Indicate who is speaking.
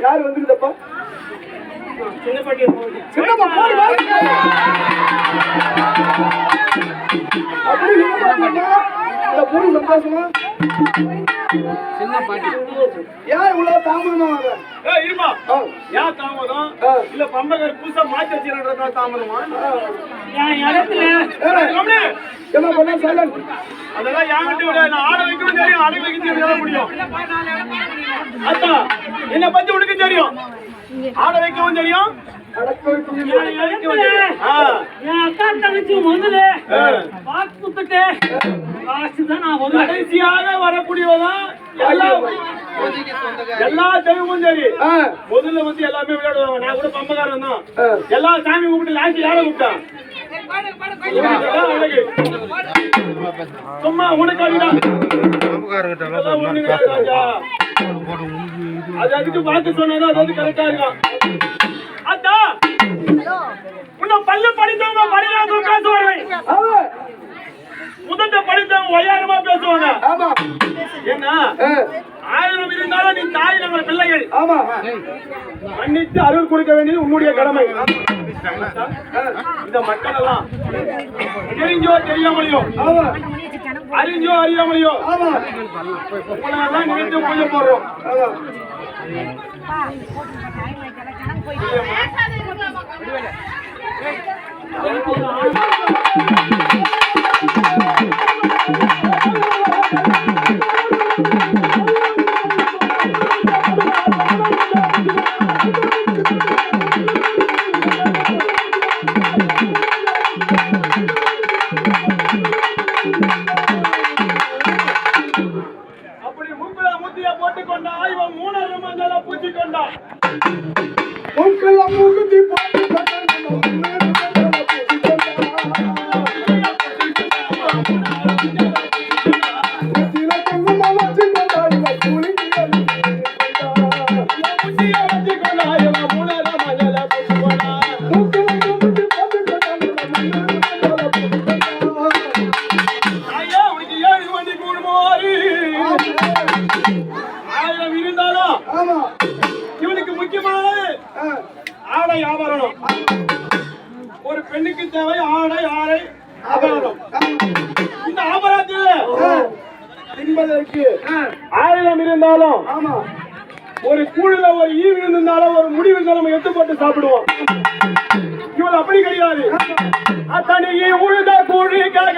Speaker 1: யாரு வந்துருந்தப்பா சந்தோஷமா சின்ன பாட்டி ஏன் இவ்வளவு தாமதமா வர இருமா ஏன் தாமதம் இல்ல பம்பகர் புதுசா மாத்தி வச்சிருக்கா தாமதமா என்ன பண்ண சொல்ல அதெல்லாம் யாங்கிட்ட விட நான் ஆட வைக்கவும் தெரியும் அடை வைக்க தெரியும் முடியும் அத்தா என்ன பத்தி உனக்கு தெரியும் ஆட வைக்கவும் தெரியும் கடைசியாக வரக்கூடியவதான் எல்லா தெய்வமும் சரி முதல்ல வந்து எல்லாமே விளையாடுவாங்க நான் கூட பம்பகாரன் தான் எல்லா சாமி கூப்பிட்டு லாஸ்ட் யாரை கூப்பிட்டான் சும்மா உனக்கு அது அதுக்கு பார்த்து சொன்னா அது கரெக்டா இருக்கும் அத்தா இன்னும் பல்லு படித்தவங்க மரியாதை பேசுவாங்க முதல்ல படித்தவங்க ஒய்யாரமா பேசுவாங்க என்ன 1000 இருந்தாலும் நீ தாய் நம்ம பிள்ளைகள் மன்னித்து அருள் கொடுக்க வேண்டியது உன்னுடைய கடமை இந்த மக்கள் எல்லாம் தெரிஞ்சோ தெரியாமலையோ அறிஞ்சோ அறியாமலையோ உங்களெல்லாம் நினைத்து பூஜை போடுறோம் அப்படி மூக்குல முத்திய போட்டுக்கொண்டா இவன் 3 மஞ்சள பூச்சிக்கொண்டா மூக்குல முத்தி இவனுக்கு முக்கியமான ஆடை ஆபரணம் ஒரு பெண்ணுக்கு தேவை ஆடை ஆபரணம் இந்த ஆபரணத்தில் தின்பதற்கு 1000 இருந்தாலும் ஒரு கூழுல ஒரு ஈ விழுந்தாலும் ஒரு முடி விழுந்தாலும் எடுத்து போட்டு சாப்பிடுவோம் இவள் அப்படி கிடையாது அத்தனை உழுத கூழிக்காக